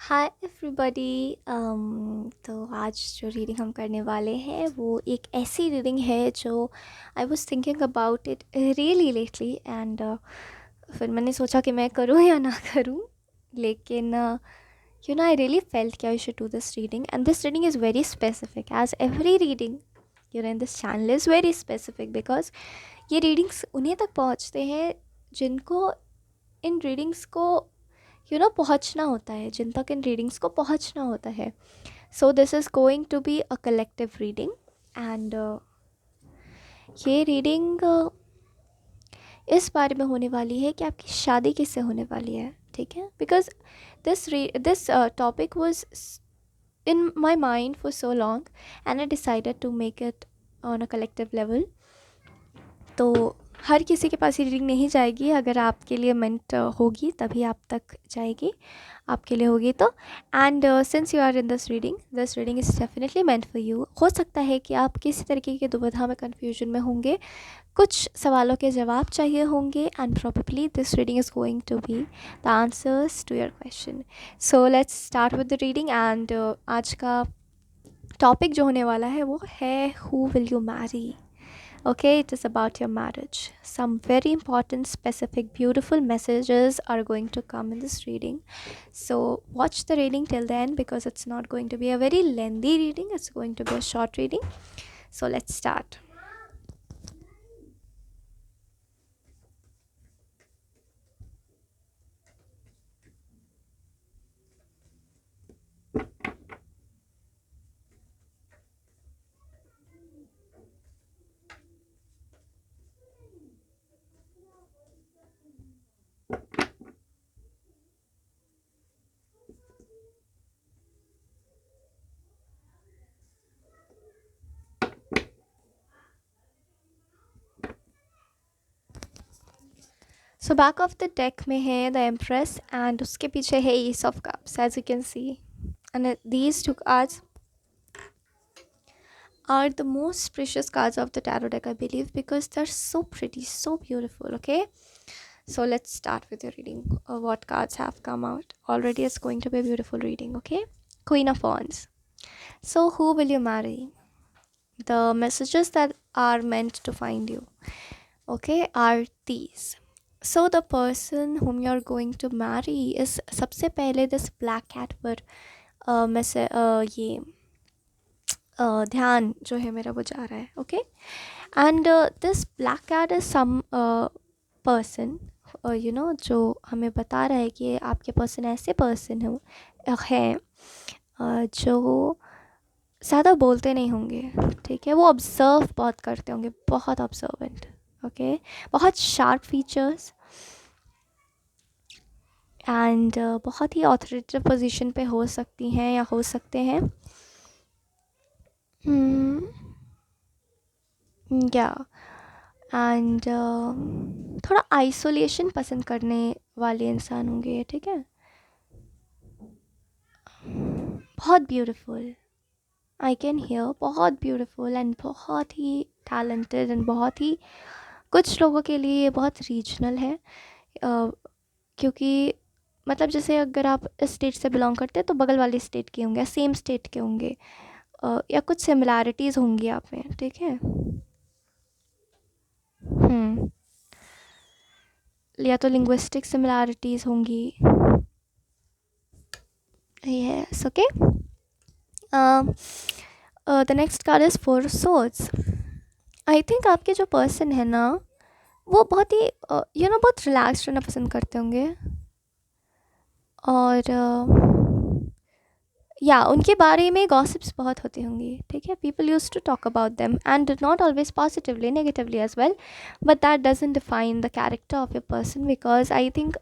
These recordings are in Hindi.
Hi everybody. तो आज जो रीडिंग हम करने वाले हैं वो एक ऐसी रीडिंग है जो I was thinking about it really lately and फिर मैंने सोचा कि मैं करूँ या ना करूँ, लेकिन आई रियली फेल्ट कि I should do this reading and this reading is very specific as every reading in this channel is very specific because ये रीडिंग्स उन्हीं तक पहुँचते हैं जिनको इन रीडिंग्स को पहुंचना होता है, जिन तक इन रीडिंग्स को पहुंचना होता है. So this is going to be a collective reading and ये रीडिंग इस बारे में होने वाली है कि आपकी शादी किससे होने वाली है. ठीक है, because this topic was in my mind for so long and I decided to make it on a collective level. तो हर किसी के पास ये रीडिंग नहीं जाएगी, अगर आपके लिए मेंट होगी तभी आप तक जाएगी, आपके लिए होगी तो. And since you are in this reading is definitely meant for you. हो सकता है कि आप किसी तरीके की दुविधा में, कन्फ्यूजन में होंगे, कुछ सवालों के जवाब चाहिए होंगे and probably this reading is going to be the answers to your question. So let's start with the reading and आज का टॉपिक जो होने वाला है वो है who will you marry. Okay, it is about your marriage. Some very important, specific, beautiful messages are going to come in this reading. So, watch the reading till the end because it's not going to be a very lengthy reading, it's going to be a short reading. So, let's start. So, back of the deck में है the Empress and उसके पीछे है Ace of Cups, as you can see. And these two cards are the most precious cards of the tarot deck, I believe, because they're so pretty, so beautiful. Okay, so let's start with your reading. What cards have come out already? It's going to be a beautiful reading. Okay, Queen of Wands. So who will you marry? The messages that are meant to find you, okay, are these. So the person whom you're going to marry is सबसे पहले this black cat पर ये ध्यान जो है मेरा वो जा रहा है. Okay, and this black cat is some person जो हमें बता रहा है कि आपके पर्सन ऐसे पर्सन हैं जो ज़्यादा बोलते नहीं होंगे. ठीक है, वो ऑब्ज़र्व बहुत करते होंगे, बहुत ऑब्जर्वेंट. ओके, बहुत शार्प फीचर्स एंड बहुत ही ऑथोरिटेटिव पोजीशन पे हो सकती हैं या हो सकते हैं. या एंड थोड़ा आइसोलेशन पसंद करने वाले इंसान होंगे. ठीक है, बहुत ब्यूटीफुल, आई कैन हियर, बहुत ब्यूटीफुल एंड बहुत ही टैलेंटेड एंड बहुत ही, कुछ लोगों के लिए ये बहुत रीजनल है. क्योंकि मतलब जैसे अगर आप इस स्टेट से बिलोंग करते हैं तो बगल वाले स्टेट के होंगे, सेम स्टेट के होंगे, या कुछ सिमिलैरिटीज़ होंगी आप में. ठीक है, या तो लिंग्विस्टिक सिमिलैरिटीज़ होंगी. Yes, okay. The next card is four swords. I think आपके जो पर्सन है ना वो बहुत ही बहुत रिलैक्स रहना पसंद करते होंगे. और या उनके बारे में गॉसिप्स बहुत होती होंगी. ठीक है, people use to talk about them and not always positively, negatively as well, but that doesn't define the character of your person. Because I think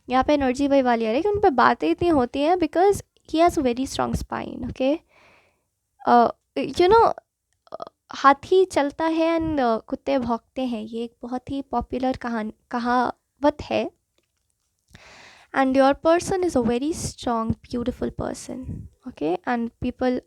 यहाँ पे एनर्जी वही वाली आ रही है कि उन पर बातें इतनी होती हैं because he has a very strong spine. Okay, हाथी चलता है एंड कुत्ते भौंकते हैं, ये एक बहुत ही पॉपुलर कहावत है. and your person is a very strong beautiful person. okay, and people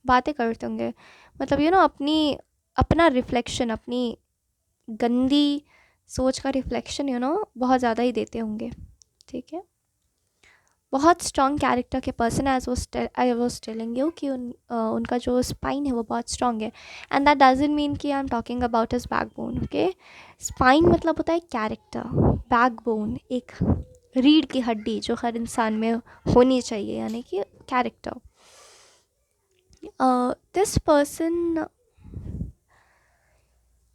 बातें करते होंगे, मतलब अपनी अपना रिफ्लेक्शन, अपनी गंदी सोच का रिफ्लेक्शन बहुत ज़्यादा ही देते होंगे. ठीक है, बहुत स्ट्रॉन्ग कैरेक्टर के person, as I was telling you कि उनका जो स्पाइन है वो बहुत स्ट्रॉन्ग है। एंड दैट डजंट मीन कि I am talking about his backbone. Okay, spine मतलब होता है कैरेक्टर, बैकबोन एक रीढ़ की हड्डी जो हर इंसान में होनी चाहिए, यानी कि character. This person,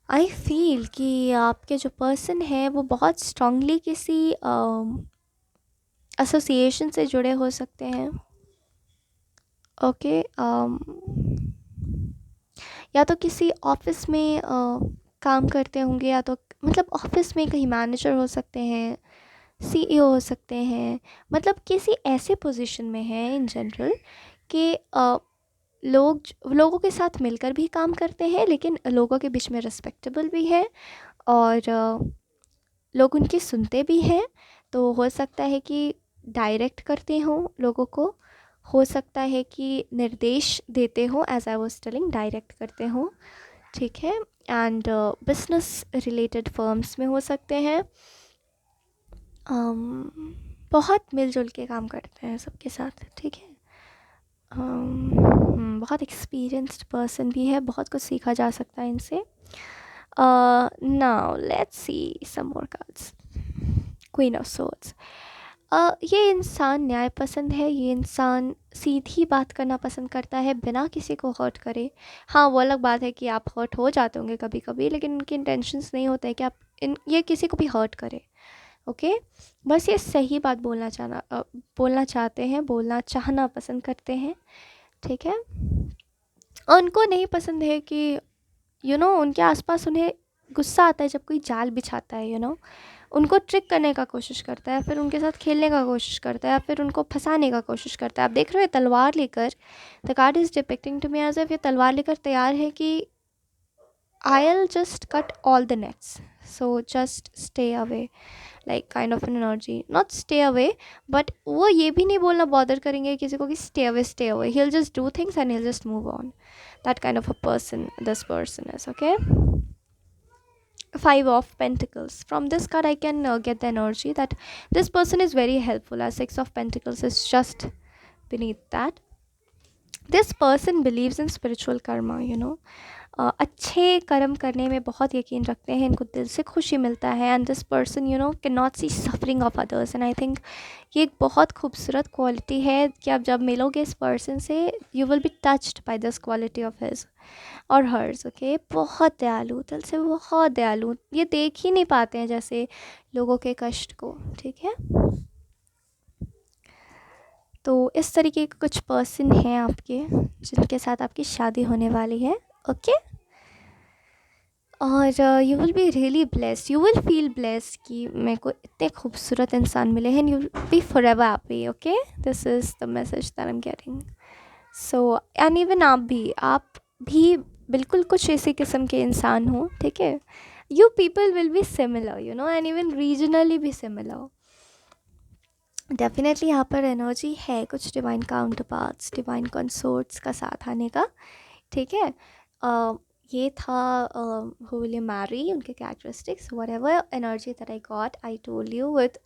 I feel कि आपके जो पर्सन है वो बहुत स्ट्रांगली किसी एसोसिएशन से जुड़े हो सकते हैं। ओके, या तो किसी ऑफिस में काम करते होंगे, या तो मतलब ऑफिस में कहीं मैनेजर हो सकते हैं, सीईओ हो सकते हैं, मतलब किसी ऐसे पोजीशन में है इन जनरल कि लोगों के साथ मिलकर भी काम करते हैं, लेकिन लोगों के बीच में रिस्पेक्टेबल भी है, और लोग उनकी सुनते भी हैं। तो हो सकता है कि डायरेक्ट करते हों लोगों को, हो सकता है कि निर्देश देते हों, as I was telling direct करते हों, ठीक है। एंड बिजनेस रिलेटेड फर्म्स में हो सकते हैं। बहुत मिलजुल के काम करते हैं सबके साथ, ठीक है। बहुत एक्सपीरियंस्ड पर्सन भी है, बहुत कुछ सीखा जा सकता है इनसे। Now let's see some more cards. Queen of swords. ये इंसान न्याय पसंद है, ये इंसान सीधी बात करना पसंद करता है बिना किसी को हर्ट करे। हाँ, वो अलग बात है कि आप हर्ट हो जाते होंगे कभी कभी, लेकिन उनके इंटेंशंस नहीं होते कि आप ये किसी को भी हर्ट करे। ओके, बस ये सही बात बोलना चाहते हैं, बोलना चाहना पसंद करते हैं, ठीक है। उनको नहीं पसंद है कि उनके आसपास उन्हें गुस्सा आता है जब कोई जाल बिछाता है, उनको ट्रिक करने का कोशिश करता है, फिर उनके साथ खेलने का कोशिश करता है, फिर उनको फंसाने का कोशिश करता है। आप देख रहे हो तलवार लेकर, the card is depicting to me as if ये तलवार लेकर तैयार है कि I'll just cut all the nets, so just stay away, like kind of an energy, not stay away, but वो ये भी नहीं बोलना बॉदर करेंगे किसी को कि stay away, he'll just do things and he'll just move on. That kind of a person this person is. Okay, Five of Pentacles. From this card I can get the energy that this person is very helpful, as Six of Pentacles is just beneath that. This person believes in spiritual karma, अच्छे कर्म करने में बहुत यकीन रखते हैं, इनको दिल से खुशी मिलता है। And this person can not see suffering of others, and I think ये एक बहुत खूबसूरत क्वालिटी है कि आप जब मिलोगे इस पर्सन से, you will be touched by this quality of his और हर्स। ओके, बहुत दयालु, दिल से बहुत दयालु, ये देख ही नहीं पाते हैं जैसे लोगों के कष्ट को, ठीक है। तो इस तरीके के कुछ पर्सन हैं आपके जिनके साथ आपकी शादी होने वाली है। ओके, और you will be really blessed, you will feel blessed कि मेरे को इतने खूबसूरत इंसान मिले हैं, you will be forever happy. Okay, this is the message that I am getting. So and even आप भी बिल्कुल कुछ इसी किस्म के इंसान हो, ठीक है। You people will be similar, and even regionally भी सिमिलर। डेफिनेटली यहाँ पर एनर्जी है कुछ divine counterparts, divine consorts का साथ आने का, ठीक है। ये था हु विल यू मैरी, उनके characteristics, whatever energy that I got, I told you with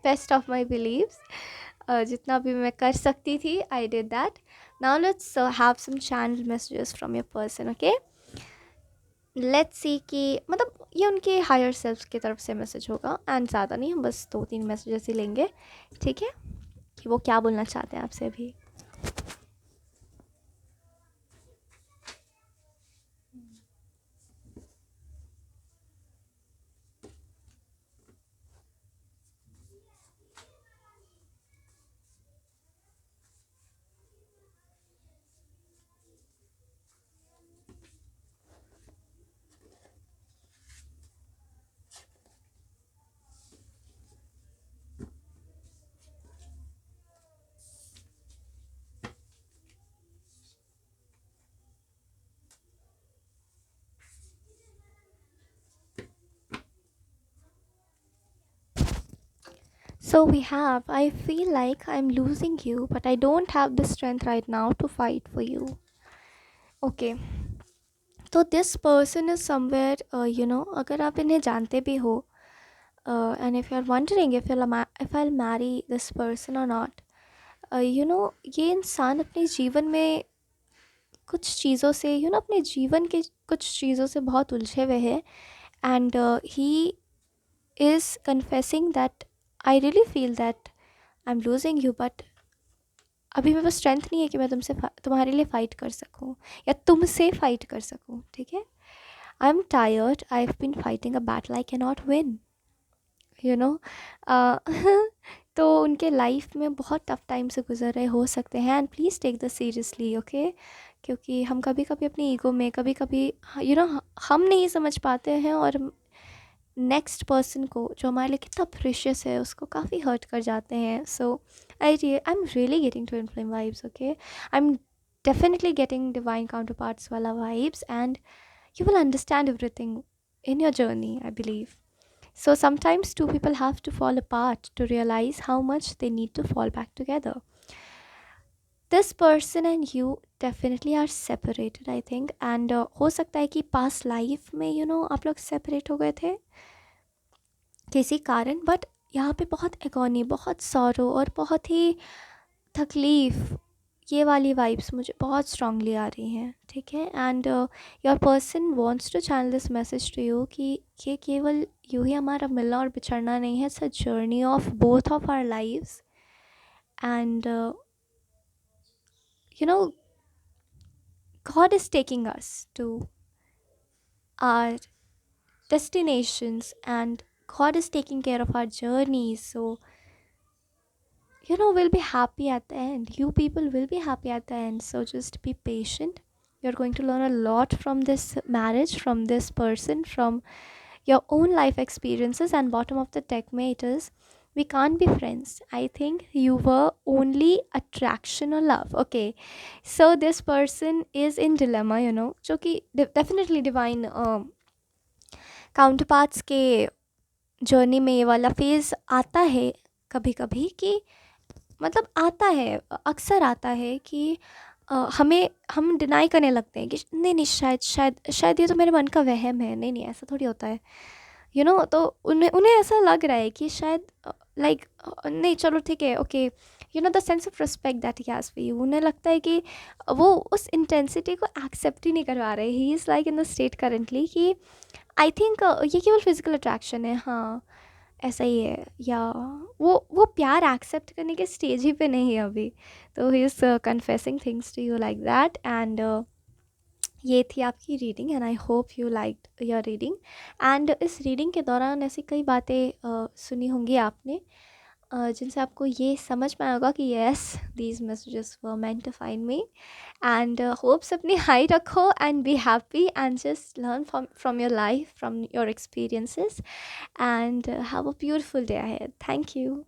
best of my believes. जितना भी मैं कर सकती थी, I did that. Now let's have some channel messages from your person. Okay, let's see कि मतलब ये उनके हायर सेल्फ की तरफ से मैसेज होगा, एंड ज़्यादा नहीं, हम बस 2-3 मैसेजेस ही लेंगे, ठीक है, कि वो क्या बोलना चाहते हैं आपसे अभी। So we have, I feel like I'm losing you, but I don't have the strength right now to fight for you. Okay, तो दिस पर्सन इज समवेयर, अगर आप इन्हें जानते भी हो, And if you're wondering if I'll marry this person or not, ये इंसान अपने जीवन में कुछ चीज़ों से अपने जीवन के कुछ चीज़ों से बहुत उलझे हुए हैं. And he is confessing that I really feel that I am losing you, but अभी मेरे पास स्ट्रेंथ नहीं है कि मैं तुम्हारे लिए फ़ाइट कर सकूं या तुमसे फ़ाइट कर सकूं. ठीक है, I am tired, I have been fighting a battle I can not win. You know तो उनके लाइफ में बहुत टफ टाइम से गुजर रहे हो सकते हैं. And please take the seriously, okay. क्योंकि हम कभी कभी अपनी ईगो में कभी कभी हम नहीं समझ पाते हैं, और नेक्स्ट पर्सन को जो हमारे लिए कितना प्रेशियस है उसको काफ़ी हर्ट कर जाते हैं. So I am really getting twin flame vibes, okay. I am definitely getting divine counterparts wala vibes, and you will understand everything in your journey, I believe. So sometimes two people have to fall apart to realize how much they need to fall back together. This person and you definitely are separated, I think. And हो सकता है कि past life में आप लोग separate हो गए थे किसी कारण, बट यहाँ पे बहुत एगोनी, बहुत सॉरो और बहुत ही तकलीफ, ये वाली वाइब्स मुझे बहुत स्ट्रांगली आ रही हैं. ठीक है, and your person wants to channel this message to you कि ये केवल यूं ही हमारा मिलना और बिछड़ना नहीं है. It's a journey of both of our lives. And you know God is taking us to our destinations, and God is taking care of our journeys. So we'll be happy at the end. You people will be happy at the end. So just be patient. You're going to learn a lot from this marriage, from this person, from your own life experiences. And bottom of the deck mate is, we can't be friends. I think you were only attraction or love. Okay. So this person is in dilemma, जो कि definitely divine counterparts के जर्नी में ये वाला फेज़ आता है कभी कभी, कि मतलब आता है, अक्सर आता है कि हम डिनाई करने लगते हैं कि नहीं नहीं, शायद शायद शायद ये तो मेरे मन का वहम है. नहीं नहीं, ऐसा थोड़ी होता है. तो उन्हें उन्हें ऐसा लग रहा है कि शायद लाइक नहीं, चलो ठीक है, okay. The sense of respect that he has for you, उन्हें लगता है कि वो उस इंटेंसिटी को एक्सेप्ट ही नहीं करवा रहे. He is like in the state currently कि आई थिंक ये केवल फिजिकल अट्रैक्शन है. हाँ, ऐसा ही है, या वो प्यार एक्सेप्ट करने के स्टेज ही पे नहीं है अभी. तो he is confessing things to you like that. And ये थी आपकी reading, and I hope you liked your reading. And इस रीडिंग के दौरान ऐसी कई बातें सुनी होंगी आपने, जिनसे आपको ये समझ में आएगा कि yes, these messages were meant to find me. And hopes अपनी हाई रखो and be happy and just learn from your life, from your experiences, and have a beautiful day ahead. Thank you.